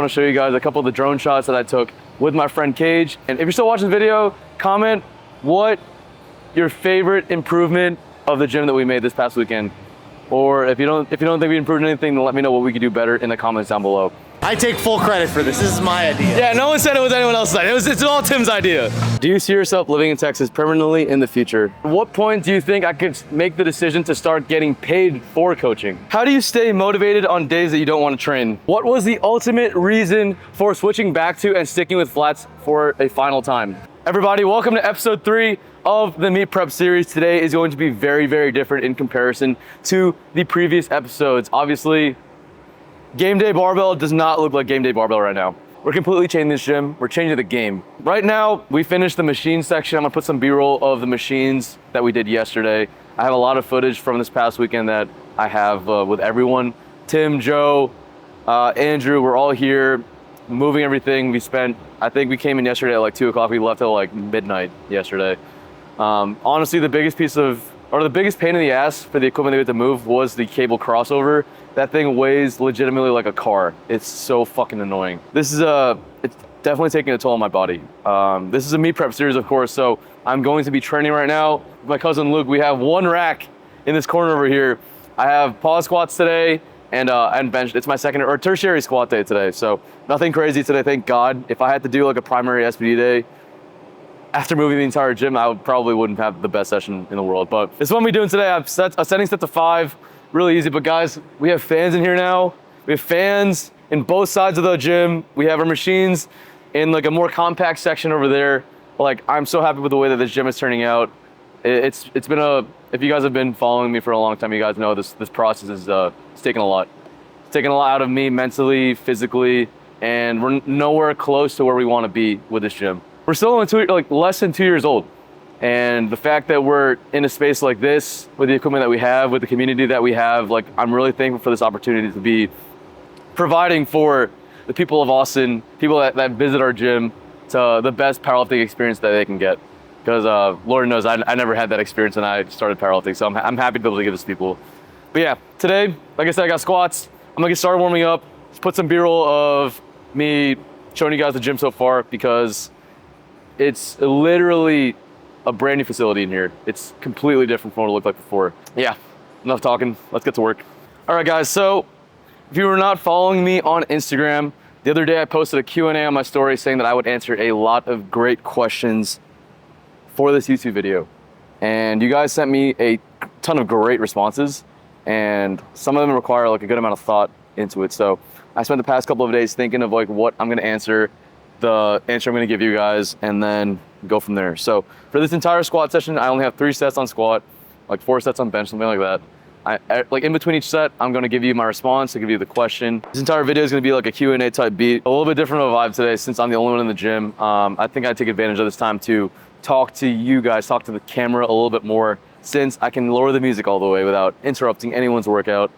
I want to show you guys a couple of the drone shots that I took with my friend Cage. And if you're still watching the video, comment what your favorite improvement of the gym that we made this past weekend. Or if you don't think we improved anything, then let me know what we could do better in the comments down below. I take full credit for this. This is my idea. Yeah, no one said it was anyone else's idea. It's all Tim's idea. Do you see yourself living in Texas permanently in the future? At what point do you think I could make the decision to start getting paid for coaching? How do you stay motivated on days that you don't want to train? What was the ultimate reason for switching back to and sticking with flats for a final time? Everybody, welcome to episode 3 of the meet prep series. Today is going to be very, very different in comparison to the previous episodes. Obviously, Game Day Barbell does not look like Game Day Barbell right now. We're completely changing this gym. We're changing the game. Right now, we finished the machine section. I'm gonna put some B-roll of the machines that we did yesterday. I have a lot of footage from this past weekend that I have with everyone. Tim, Joe, Andrew, we're all here moving everything. I think we came in yesterday at like 2 o'clock. We left at like midnight yesterday. Honestly, the biggest pain in the ass for the equipment that we had to move was the cable crossover. That thing weighs legitimately like a car. It's so fucking annoying. It's definitely taking a toll on my body. This is a meet prep series, of course, so I'm going to be training right now. With my cousin Luke, we have one rack in this corner over here. I have pause squats today and bench. It's my second or tertiary squat day today, so nothing crazy today, thank God. If I had to do like a primary SPD day, after moving the entire gym, I probably wouldn't have the best session in the world. But this is what I'm doing today. I'm setting set to 5. Really easy, but guys, we have fans in here now. We have fans in both sides of the gym. We have our machines in like a more compact section over there. Like, I'm so happy with the way that this gym is turning out. It's been if you guys have been following me for a long time, you guys know this process is it's taken a lot. It's taken a lot out of me mentally, physically, and we're nowhere close to where we want to be with this gym. We're still only less than 2 years old. And the fact that we're in a space like this, with the equipment that we have, with the community that we have, like, I'm really thankful for this opportunity to be providing for the people of Austin, people that visit our gym, to the best powerlifting experience that they can get. Because Lord knows I never had that experience when I started powerlifting, so I'm happy to be able to give this to people. But yeah, today, like I said, I got squats. I'm gonna get started warming up. Let's put some B-roll of me showing you guys the gym so far, because it's literally a brand new facility in here. It's completely different from what it looked like before. Yeah, enough talking, let's get to work. All right guys, so if you were not following me on Instagram, the other day I posted a Q&A on my story saying that I would answer a lot of great questions for this YouTube video. And you guys sent me a ton of great responses, and some of them require like a good amount of thought into it. So I spent the past couple of days thinking of like what I'm gonna answer, the answer I'm gonna give you guys, and then go from there. So for this entire squat session, I only have 3 sets on squat, like 4 sets on bench, something like that. Like in between each set, I'm gonna give you my response, I'll give you the question. This entire video is gonna be like a Q&A type beat. A little bit different of a vibe today since I'm the only one in the gym. I think I take advantage of this time to talk to you guys, talk to the camera a little bit more, since I can lower the music all the way without interrupting anyone's workout.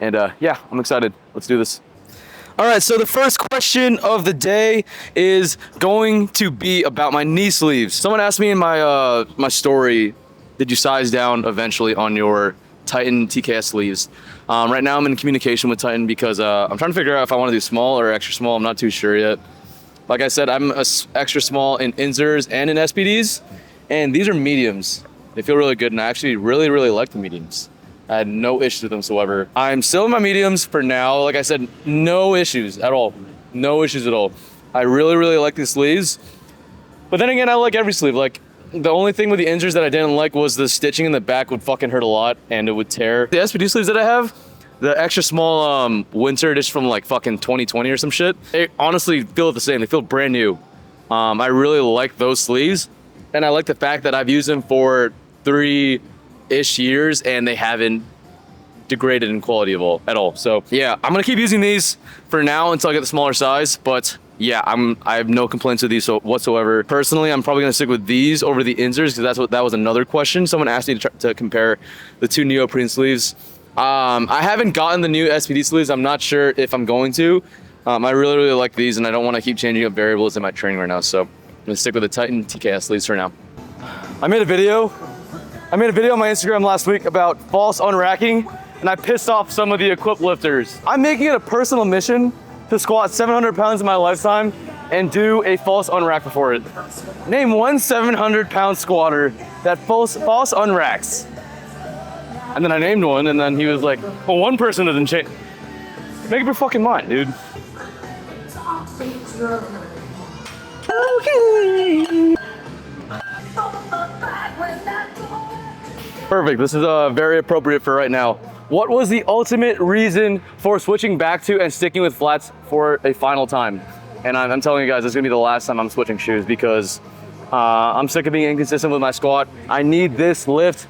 And yeah, I'm excited. Let's do this. All right, so the first question of the day is going to be about my knee sleeves. Someone asked me in my my story, did you size down eventually on your Titan TKS sleeves? Right now I'm in communication with Titan because I'm trying to figure out if I want to do small or extra small. I'm not too sure yet. Like I said, I'm extra small in inserts and in SPDs, and these are mediums. They feel really good, and I actually really, really like the mediums. I had no issues with them whatsoever. I'm still in my mediums for now. Like I said, no issues at all. No issues at all. I really, really like these sleeves. But then again, I like every sleeve. Like, the only thing with the inserts that I didn't like was the stitching in the back would fucking hurt a lot, and it would tear. The SPD sleeves that I have, the extra small winter edition from like fucking 2020 or some shit, they honestly feel the same. They feel brand new. I really like those sleeves, and I like the fact that I've used them for 3-ish years and they haven't degraded in quality at all. So yeah, I'm gonna keep using these for now until I get the smaller size, but yeah, I have no complaints with these whatsoever. Personally, I'm probably gonna stick with these over the inserts, because that was another question. Someone asked me to compare the 2 neoprene sleeves. I haven't gotten the new SPD sleeves. I'm not sure if I'm going to. I really, really like these, and I don't want to keep changing up variables in my training right now, so I'm gonna stick with the Titan TKS sleeves for now. I made a video on my Instagram last week about false unracking, and I pissed off some of the equip lifters. I'm making it a personal mission to squat 700 pounds in my lifetime and do a false unrack before it. Name one 700-pound squatter that false unracks. And then I named one, and then he was like, well, one person doesn't change. Make up your fucking mind, dude. Okay. Perfect, this is very appropriate for right now. What was the ultimate reason for switching back to and sticking with flats for a final time? And I'm telling you guys, this is gonna be the last time I'm switching shoes because I'm sick of being inconsistent with my squat. I need this lift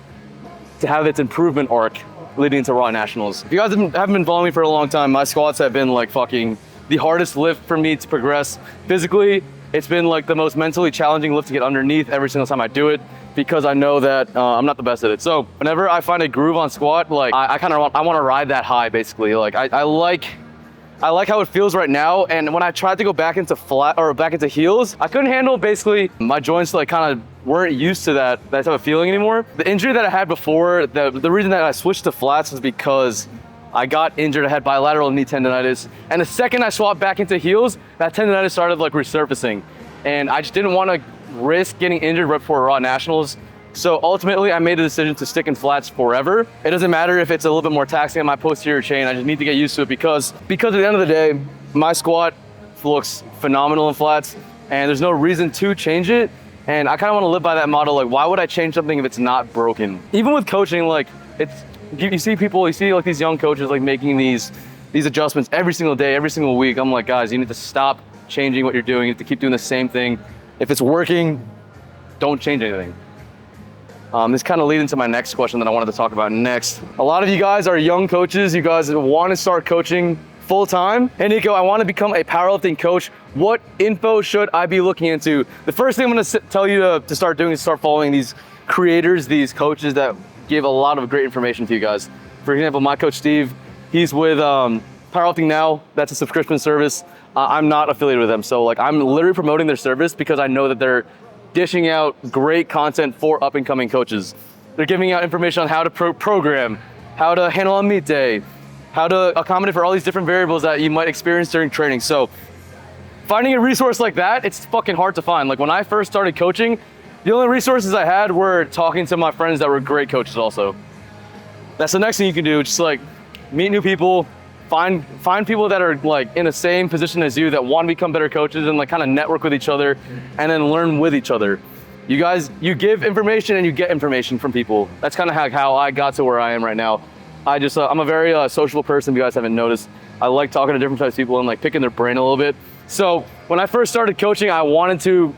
to have its improvement arc leading to Raw Nationals. If you guys haven't been following me for a long time, my squats have been like fucking the hardest lift for me to progress physically. It's been like the most mentally challenging lift to get underneath every single time I do it because I know that I'm not the best at it. So whenever I find a groove on squat, like I want to ride that high basically. Like I like how it feels right now, and when I tried to go back into flat or back into heels, I couldn't handle basically my joints like kind of weren't used to that type of feeling anymore. The injury that I had before, the reason that I switched to flats was because I got injured. I had bilateral knee tendonitis, and the second I swapped back into heels, that tendonitis started like resurfacing, and I just didn't want to risk getting injured right before Raw Nationals. So ultimately, I made a decision to stick in flats forever. It doesn't matter if it's a little bit more taxing on my posterior chain. I just need to get used to it because at the end of the day, my squat looks phenomenal in flats, and there's no reason to change it. And I kind of want to live by that model. Like, why would I change something if it's not broken? Even with coaching, like you see like these young coaches like making these adjustments every single day, every single week. I'm like, guys, you need to stop changing what you're doing. You have to keep doing the same thing. If it's working, don't change anything. This kind of leads into my next question that I wanted to talk about next. A lot of you guys are young coaches. You guys want to start coaching full time. Hey Nico, I want to become a powerlifting coach. What info should I be looking into? The first thing I'm going to tell you to start doing is start following these creators, these coaches that give a lot of great information to you guys. For example, my coach Steve, he's with Powerlifting Now. That's a subscription service. I'm not affiliated with them, so like I'm literally promoting their service because I know that they're dishing out great content for up and coming coaches. They're giving out information on how to program, how to handle on meet day, how to accommodate for all these different variables that you might experience during training. So finding a resource like that, it's fucking hard to find. Like when I first started coaching, the only resources I had were talking to my friends that were great coaches also. That's the next thing you can do, just like meet new people, find people that are like in the same position as you that want to become better coaches and like kind of network with each other and then learn with each other. You guys, you give information and you get information from people. That's kind of how I got to where I am right now. I'm a very sociable person, if you guys haven't noticed. I like talking to different types of people and like picking their brain a little bit. So when I first started coaching, I wanted to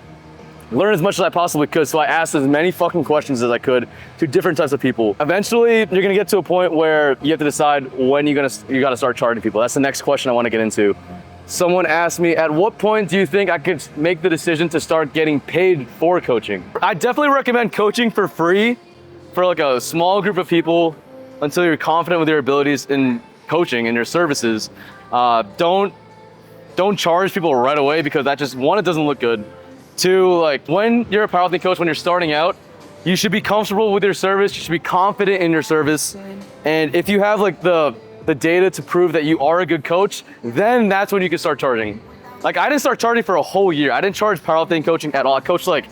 learn as much as I possibly could, so I asked as many fucking questions as I could to different types of people. Eventually, you're gonna get to a point where you have to decide when you gotta start charging people. That's the next question I wanna get into. Someone asked me, at what point do you think I could make the decision to start getting paid for coaching? I definitely recommend coaching for free for like a small group of people until you're confident with your abilities in coaching and your services. Don't charge people right away because that just, one, it doesn't look good. Two, like when you're a powerlifting coach, when you're starting out, you should be comfortable with your service. You should be confident in your service. And if you have like the data to prove that you are a good coach, then that's when you can start charging. Like I didn't start charging for a whole year. I didn't charge powerlifting coaching at all. I coached like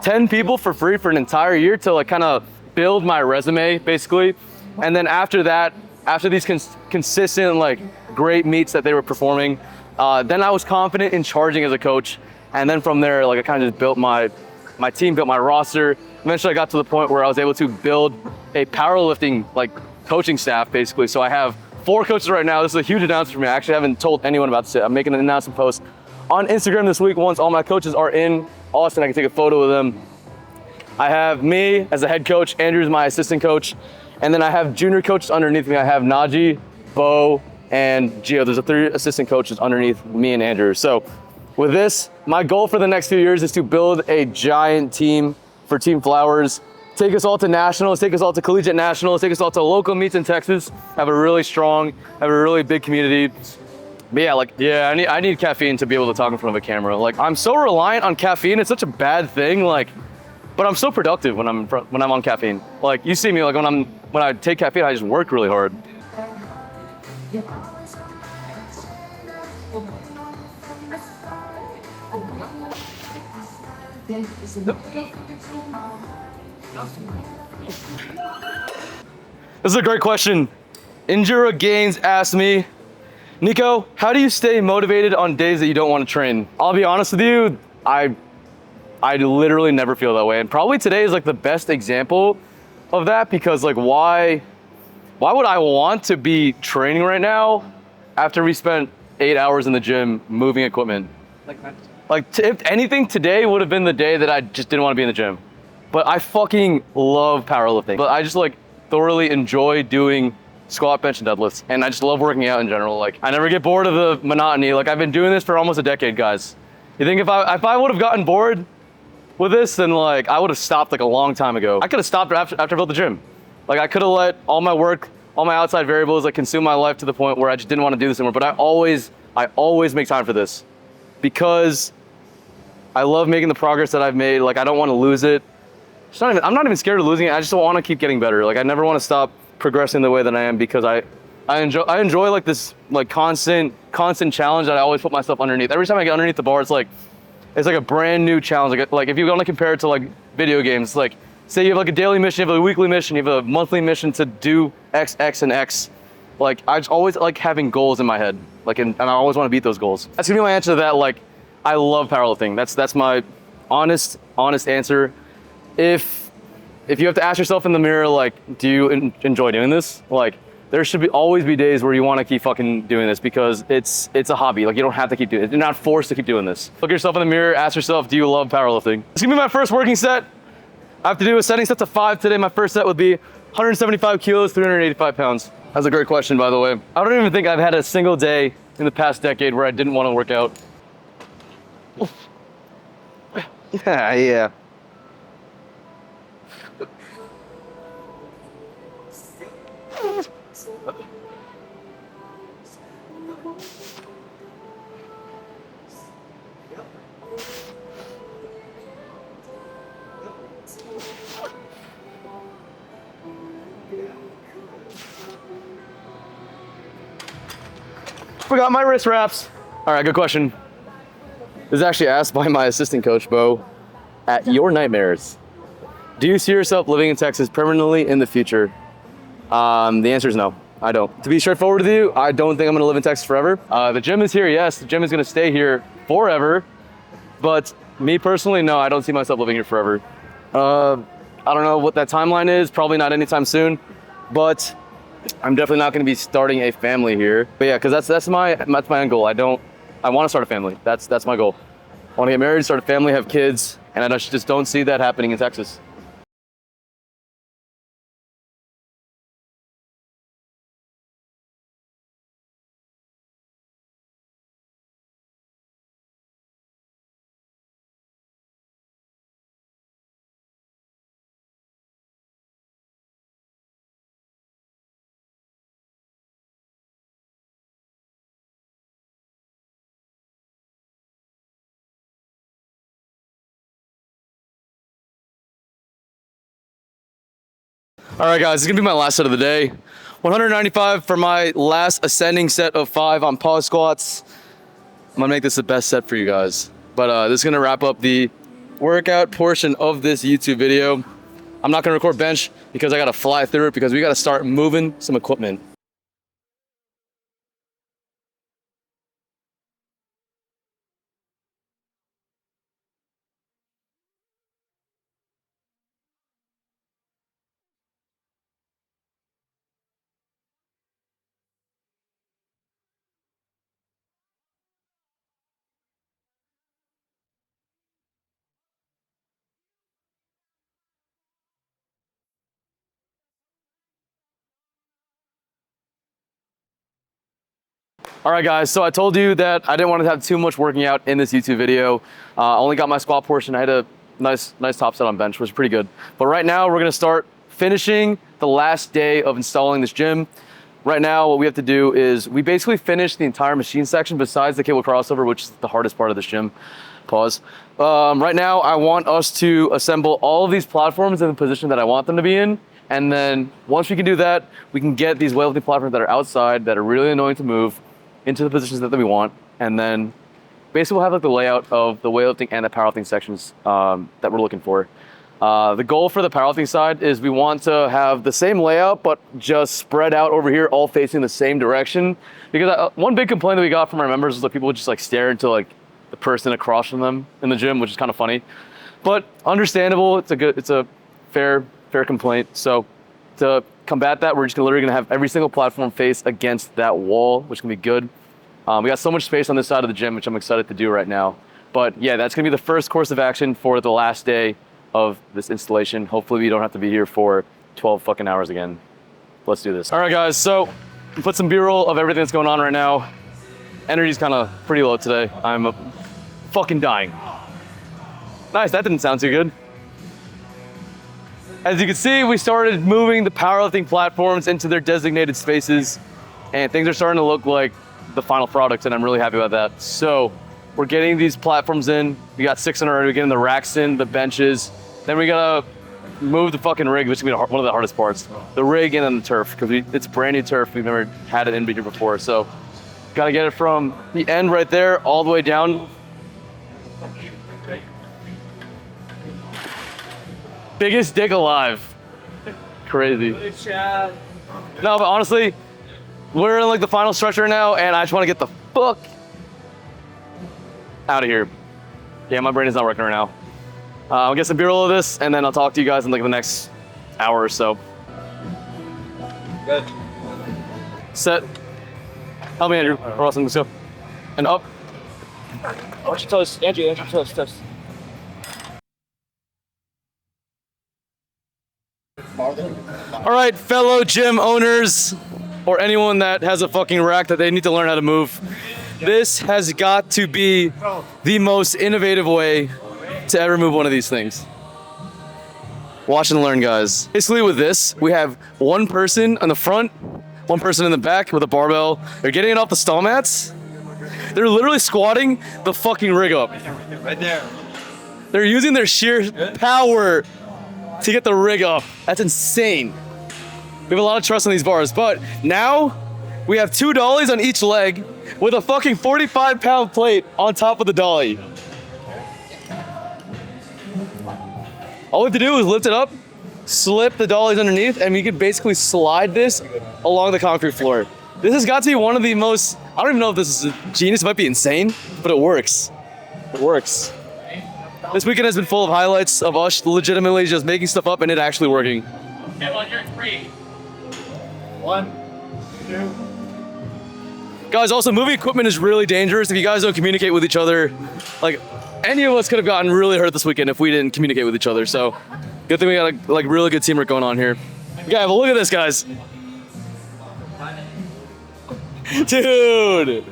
10 people for free for an entire year to like kind of build my resume basically. And then after that, after these consistent like great meets that they were performing, then I was confident in charging as a coach. And then from there, like I kind of just built my team, built my roster. Eventually I got to the point where I was able to build a powerlifting like coaching staff basically. So I have 4 coaches right now. This is a huge announcement for me. I actually haven't told anyone about this yet. I'm making an announcement post on Instagram this week. Once all my coaches are in Austin, I can take a photo of them. I have me as a head coach, Andrew's my assistant coach. And then I have junior coaches underneath me. I have Najee, Bo, and Gio. There's 3 assistant coaches underneath me and Andrew. So with this, my goal for the next few years is to build a giant team for Team Flowers. Take us all to nationals, take us all to collegiate nationals, take us all to local meets in Texas, have a really big community. But yeah, I need caffeine to be able to talk in front of a camera. Like I'm so reliant on caffeine, it's such a bad thing. Like, but I'm so productive when I'm on caffeine. Like you see me, like when I take caffeine, I just work really hard. This is a great question. Injura Gaines asked me, Nico, how do you stay motivated on days that you don't want to train? I'll be honest with you, I literally never feel that way. And probably today is like the best example of that, because like why would I want to be training right now after we spent 8 hours in the gym moving equipment? If anything, today would have been the day that I just didn't want to be in the gym. But I fucking love powerlifting. But I just like thoroughly enjoy doing squat, bench, and deadlifts. And I just love working out in general. Like I never get bored of the monotony. Like I've been doing this for almost a decade, guys. You think if I would have gotten bored with this, then like I would have stopped like a long time ago. I could have stopped after I built the gym. Like I could have let all my work, all my outside variables like consume my life to the point where I just didn't want to do this anymore. But I always make time for this because I love making the progress that I've made. Like I don't want to lose it. I'm not even scared of losing it. I just want to keep getting better. Like I never want to stop progressing the way that I am, because I enjoy like this like constant challenge that I always put myself underneath. Every time I get underneath the bar, it's like a brand new challenge. Like if you want to compare it to like video games, like say you have like a daily mission, you have a weekly mission, you have a monthly mission to do X, X, and X. Like I just always like having goals in my head. Like and I always want to beat those goals. That's gonna be my answer to that. Like I love powerlifting. That's my honest answer. If you have to ask yourself in the mirror, like, do you enjoy doing this? Like, there should always be days where you want to keep fucking doing this, because it's a hobby. Like, you don't have to keep doing it. You're not forced to keep doing this. Look at yourself in the mirror, ask yourself, do you love powerlifting? It's gonna be my first working set. I have to do a setting set to 5 today. My first set would be 175 kilos, 385 pounds. That's a great question, by the way. I don't even think I've had a single day in the past decade where I didn't want to work out. Yeah. Forgot my wrist wraps. All right, good question. This is actually asked by my assistant coach, Bo, at Your Nightmares. Do you see yourself living in Texas permanently in the future? The answer is no, I don't. To be straightforward with you, I don't think I'm gonna live in Texas forever. The gym is here, yes, the gym is gonna stay here forever, but me personally, no, I don't see myself living here forever. I don't know what that timeline is, probably not anytime soon, but I'm definitely not gonna be starting a family here. But yeah, because that's my end goal. I wanna start a family, that's my goal. I wanna get married, start a family, have kids, and I just don't see that happening in Texas. All right, guys, this is gonna be my last set of the day. 195 for my last ascending set of 5 on pause squats. I'm gonna make this the best set for you guys. But this is gonna wrap up the workout portion of this YouTube video. I'm not gonna record bench because I gotta fly through it, because we gotta start moving some equipment. All right, guys, so I told you that I didn't want to have too much working out in this YouTube video. I only got my squat portion. I had a nice top set on bench, which was pretty good. But right now we're gonna start finishing the last day of installing this gym. Right now, what we have to do is we basically finish the entire machine section besides the cable crossover, which is the hardest part of this gym. Pause. Right now, I want us to assemble all of these platforms in the position that I want them to be in. And then once we can do that, we can get these weightlifting platforms that are outside, that are really annoying to move, into the positions that we want. And then basically we'll have like the layout of the weightlifting and the powerlifting sections that we're looking for. The goal for the powerlifting side is we want to have the same layout, but just spread out over here, all facing the same direction. Because one big complaint that we got from our members was that people would just like stare into like the person across from them in the gym, which is kind of funny, but understandable. It's a fair complaint. So to combat that, we're just literally gonna have every single platform face against that wall, which can be good. We got so much space on this side of the gym, which I'm excited to do right now. But yeah, that's gonna be the first course of action for the last day of this installation. Hopefully we don't have to be here for 12 fucking hours again. Let's do this. All right, guys, so put some B-roll of everything that's going on right now. Energy's kind of pretty low today. I'm fucking dying. Nice, that didn't sound too good. As you can see, we started moving the powerlifting platforms into their designated spaces, and things are starting to look like the final product, and I'm really happy about that. So we're getting these platforms in. We got 600 already. We're getting the racks in, the benches. Then we gotta move the fucking rig, which is gonna be one of the hardest parts. The rig and then the turf, because it's brand new turf. We've never had it in here before. So gotta get it from the end right there all the way down. Biggest dick alive. Crazy. No, but honestly, we're in like the final structure now, and I just want to get the fuck out of here. Yeah, my brain is not working right now. I'll get some B-roll of this, and then I'll talk to you guys in like the next hour or so. Good. Set. Help me, Andrew. Or else I'm gonna go. And up. Watch your toes, Andrew, toes. All right, fellow gym owners, or anyone that has a fucking rack that they need to learn how to move. This has got to be the most innovative way to ever move one of these things. Watch and learn, guys. Basically with this, we have one person on the front, one person in the back with a barbell. They're getting it off the stall mats. They're literally squatting the fucking rig up. Right there. They're using their sheer power to get the rig up. That's insane. We have a lot of trust in these bars, but now we have 2 dollies on each leg with a fucking 45-pound plate on top of the dolly. All we have to do is lift it up, slip the dollies underneath, and we can basically slide this along the concrete floor. This has got to be one of the most, I don't even know if this is genius, it might be insane, but it works. It works. This weekend has been full of highlights of us legitimately just making stuff up and it actually working. Get on your 3. 1, 2. Guys, also moving equipment is really dangerous if you guys don't communicate with each other. Like, any of us could have gotten really hurt this weekend if we didn't communicate with each other. So, good thing we got a really good teamwork going on here. Yeah, but look at this, guys. Dude.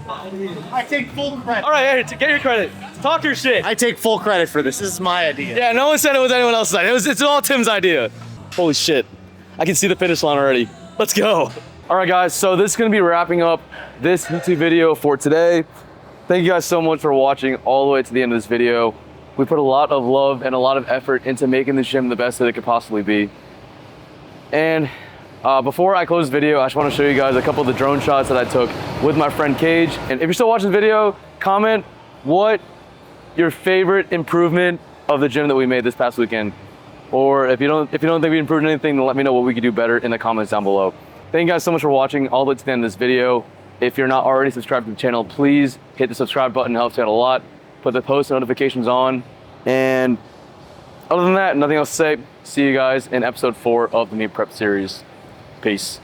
I take full credit. All right, hey, get your credit. Talk your shit. I take full credit for this. This is my idea. Yeah, no one said it was anyone else's idea. It's all Tim's idea. Holy shit. I can see the finish line already. Let's go. All right, guys, so this is gonna be wrapping up this YouTube video for today. Thank you guys so much for watching all the way to the end of this video. We put a lot of love and a lot of effort into making this gym the best that it could possibly be. And before I close this video, I just want to show you guys a couple of the drone shots that I took with my friend Cage. And if you're still watching the video, comment what your favorite improvement of the gym that we made this past weekend. Or if you don't think we improved anything, then let me know what we could do better in the comments down below. Thank you guys so much for watching all the way to the end of this video. If you're not already subscribed to the channel, please hit the subscribe button. It helps out a lot. Put the post notifications on. And other than that, nothing else to say. See you guys in episode 4 of the meal prep series. Peace.